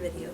video.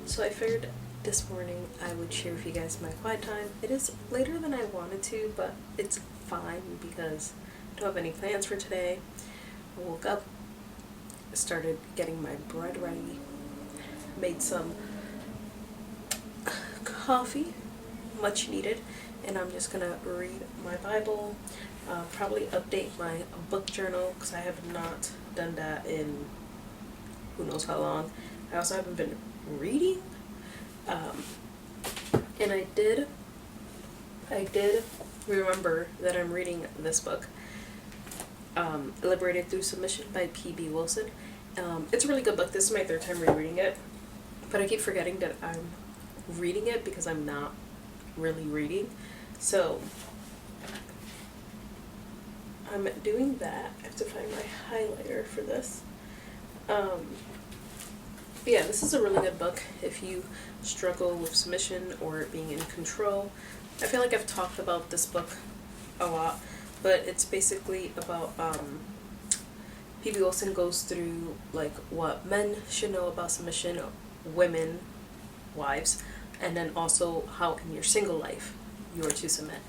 So I figured this morning I would share with you guys my quiet time. It is later than I wanted to, but it's fine because I don't have any plans for today. I woke up, started getting my bread ready, made some coffee, much needed, and I'm just gonna read my Bible, probably update my book journal because I have not done that in who knows how long. I also haven't been reading, and I did remember that I'm reading this book, Liberated Through Submission by P.B. Wilson. It's a really good book. This is my third time rereading it, but I keep forgetting that I'm reading it because I'm not really reading. So I'm doing that. I have to find my highlighter for this. But yeah, this is a really good book if you struggle with submission or being in control. I feel like I've talked about this book a lot, but it's basically about P.B. Wilson goes through like what men should know about submission, women, wives, and then also how in your single life you are to submit.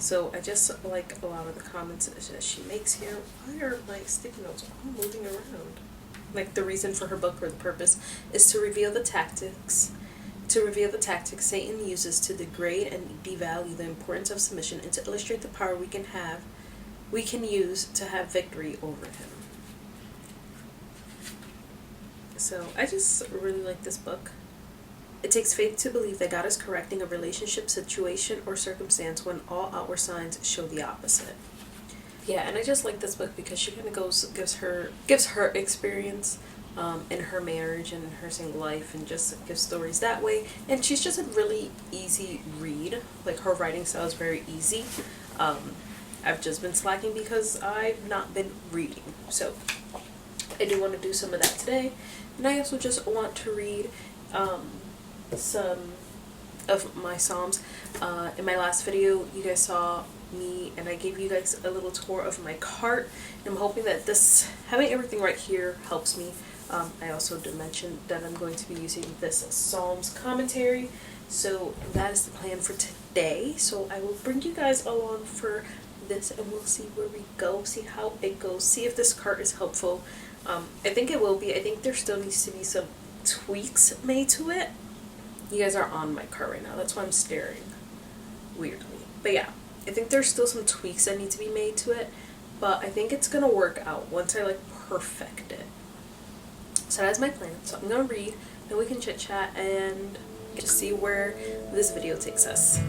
So I just like a lot of the comments that she makes here. Why are my sticky notes all moving around? Like the reason for her book or the purpose is to reveal the tactics Satan uses to degrade and devalue the importance of submission and to illustrate the power we can use to have victory over him. So I just really like this book. It takes faith to believe that God is correcting a relationship, situation, or circumstance when all outward signs show the opposite. Yeah, and I just like this book because she kind of gives her experience in her marriage and her single life, and just gives stories that way. And she's just a really easy read. Like her writing style is very easy. I've just been slacking because I've not been reading. So I do want to do some of that today. And I also just want to read some of my Psalms. In my last video, you guys saw me and I gave you guys a little tour of my cart, and I'm hoping that this, having everything right here, helps me. I also did mention that I'm going to be using this Psalms commentary, so that is the plan for today. So I will bring you guys along for this, and we'll see where we go, see how it goes, see if this cart is helpful. I think it will be. I think there still needs to be some tweaks made to it. You guys are on my cart right now, that's why I'm staring weirdly. But yeah, I think there's still some tweaks that need to be made to it, but I think it's gonna work out once I like perfect it. So that's my plan. So I'm gonna read, then we can chit chat and just see where this video takes us.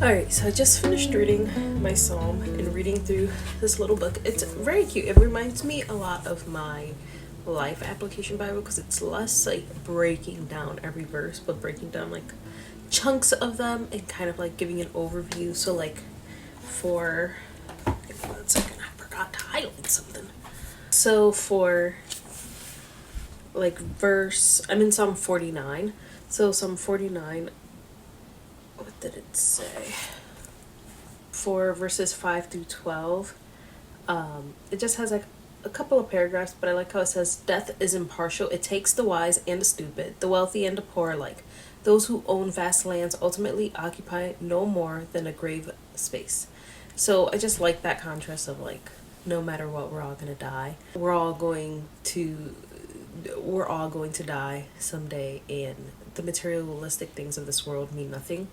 Alright, so I just finished reading my psalm and reading through this little book. It's very cute. It reminds me a lot of my Life Application Bible because it's less like breaking down every verse, but breaking down like chunks of them and kind of like giving an overview. So like for, give me 1 second, I forgot to highlight something. So for like verse, I'm in Psalm 49. So Psalm 49, what did it say? for verses 5 through 12. It just has like a couple of paragraphs, but I like how it says, "Death is impartial. It takes the wise and the stupid, the wealthy and the poor alike. Those who own vast lands ultimately occupy no more than a grave space." So I just like that contrast of like, no matter what, we're all gonna die. We're all going to die someday, and the materialistic things of this world mean nothing.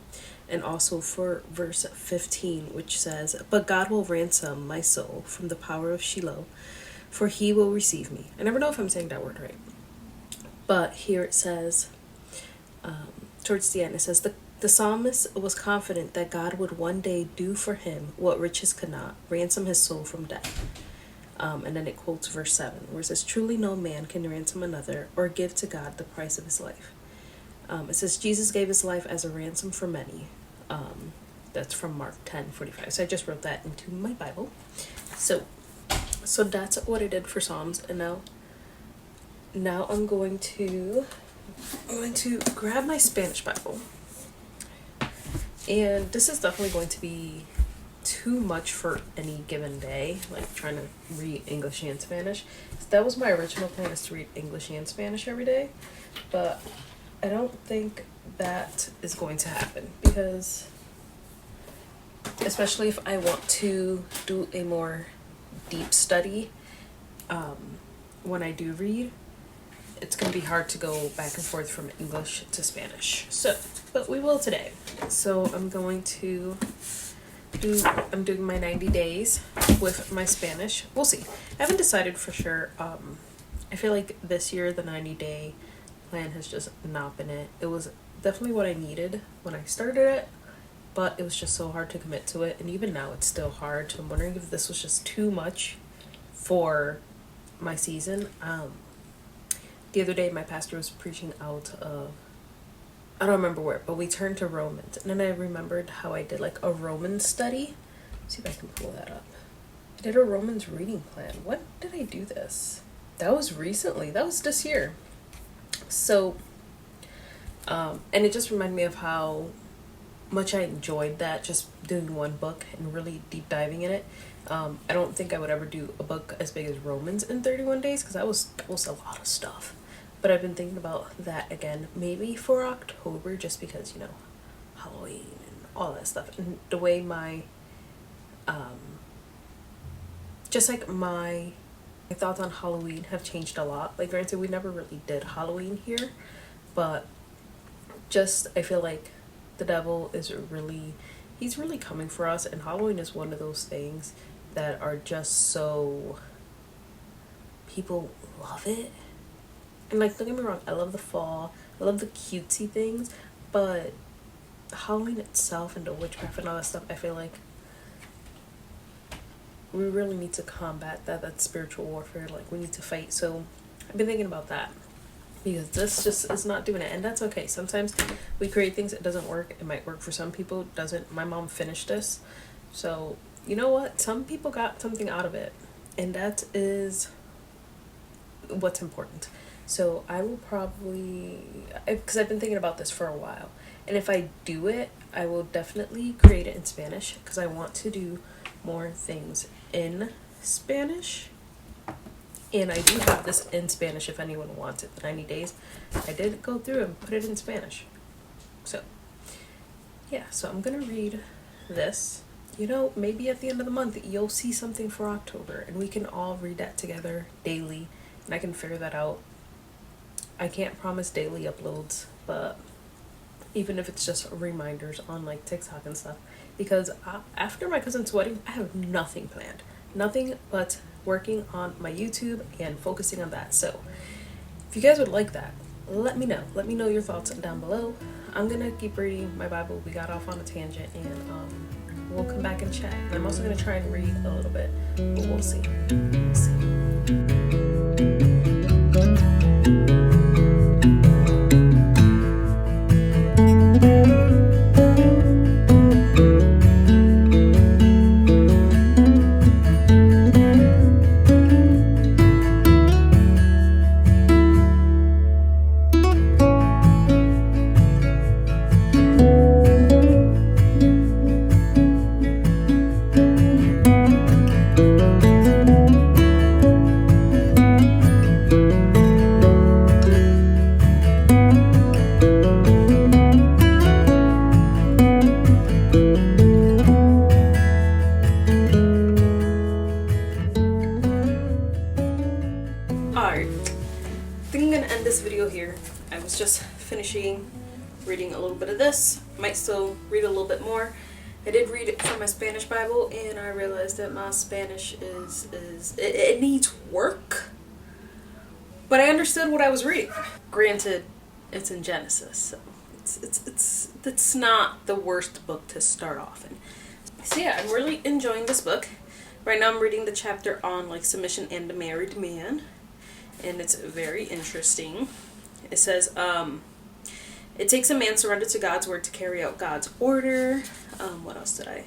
And also for verse 15, which says, "But God will ransom my soul from the power of Shiloh, for he will receive me." I never know if I'm saying that word right. But here it says, towards the end, it says, the psalmist was confident that God would one day do for him what riches could not, ransom his soul from death. And then it quotes verse 7, where it says, "Truly no man can ransom another or give to God the price of his life." It says, "Jesus gave his life as a ransom for many." That's from Mark 10:45. So I just wrote that into my Bible. So that's what I did for Psalms. And now I'm going to grab my Spanish Bible. And this is definitely going to be too much for any given day, like trying to read English and Spanish. So that was my original plan, is to read English and Spanish every day, but I don't think that is going to happen, because especially if I want to do a more deep study, when I do read, it's going to be hard to go back and forth from English to Spanish. But we will today. So I'm doing my 90 days with my Spanish. We'll see. I haven't decided for sure. I feel like this year the 90-day plan has just not been it. It was definitely what I needed when I started it, but it was just so hard to commit to it. And even now it's still hard. So I'm wondering if this was just too much for my season. The other day my pastor was preaching out of, I don't remember where, but we turned to Romans. And then I remembered how I did like a Romans study. Let's see if I can pull that up. I did a Romans reading plan. When did I do this? That was recently. That was this year. So, and it just reminded me of how much I enjoyed that, just doing one book and really deep diving in it. I don't think I would ever do a book as big as Romans in 31 days, because that was a lot of stuff. But I've been thinking about that again, maybe for October, just because, Halloween and all that stuff. And the way my thoughts on Halloween have changed a lot. Like, granted, we never really did Halloween here, but just, I feel like the devil he's really coming for us. And Halloween is one of those things that are just so, people love it. And like, don't get me wrong, I love the fall, I love the cutesy things, but Halloween itself and the witchcraft and all that stuff, I feel like we really need to combat that spiritual warfare. Like, we need to fight. So I've been thinking about that, because this just is not doing it, and that's okay. Sometimes we create things, it doesn't work. It might work for some people, it doesn't. My mom finished this, so you know what, some people got something out of it, and that is what's important. So I will probably, because I've been thinking about this for a while, and if I do it, I will definitely create it in Spanish, because I want to do more things in Spanish. And I do have this in Spanish if anyone wants it. The 90 days, I did go through and put it in Spanish. So, yeah, so I'm going to read this. Maybe at the end of the month, you'll see something for October, and we can all read that together daily, and I can figure that out. I can't promise daily uploads, but even if it's just reminders on like TikTok and stuff, because after my cousin's wedding, I have nothing planned. Nothing but working on my YouTube and focusing on that. So if you guys would like that, let me know. Let me know your thoughts down below. I'm gonna keep reading my Bible. We got off on a tangent, and we'll come back and chat. And I'm also gonna try and read a little bit, but we'll see. We'll see. reading a little bit of this. Might still read a little bit more. I did read it from my Spanish Bible, and I realized that my Spanish it needs work. But I understood what I was reading. Granted, it's in Genesis, so it's not the worst book to start off in. So yeah, I'm really enjoying this book. Right now I'm reading the chapter on like submission and the married man, and it's very interesting. It says, it takes a man surrendered to God's word to carry out God's order. What else did I?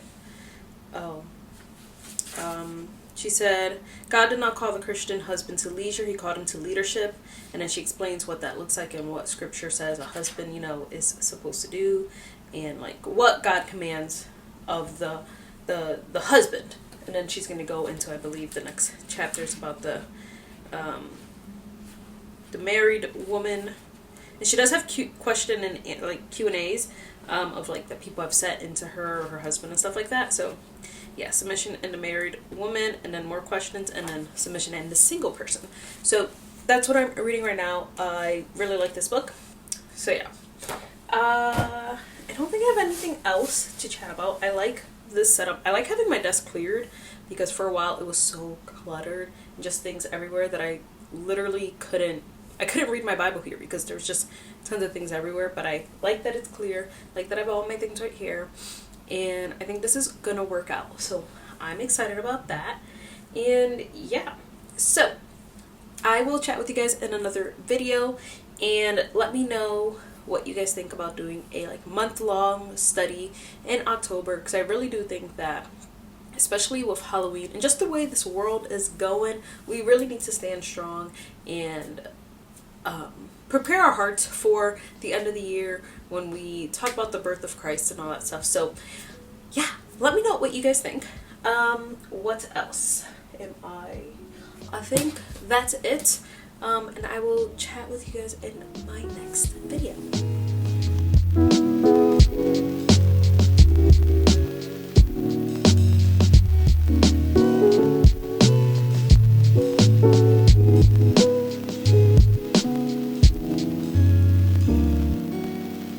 She said, God did not call the Christian husband to leisure, he called him to leadership. And then she explains what that looks like and what scripture says a husband, you know, is supposed to do, and like what God commands of the husband. And then she's going to go into, I believe, the next chapters about the married woman. And she does have question and like Q&As of like that people have set into her or her husband and stuff like that. So yeah, submission and the married woman, and then more questions, and then submission and the single person. So that's what I'm reading right now. I really like this book. So yeah. I don't think I have anything else to chat about. I like this setup. I like having my desk cleared, because for a while it was so cluttered and just things everywhere that I literally couldn't read my Bible here because there's just tons of things everywhere. But I like that it's clear, like that I have all my things right here, and I think this is gonna work out. So I'm excited about that. And yeah, so I will chat with you guys in another video, and let me know what you guys think about doing a like month-long study in October, because I really do think that, especially with Halloween and just the way this world is going, we really need to stand strong and prepare our hearts for the end of the year when we talk about the birth of Christ and all that stuff. So yeah, let me know what you guys think. What else am I think that's it. And I will chat with you guys in my next video.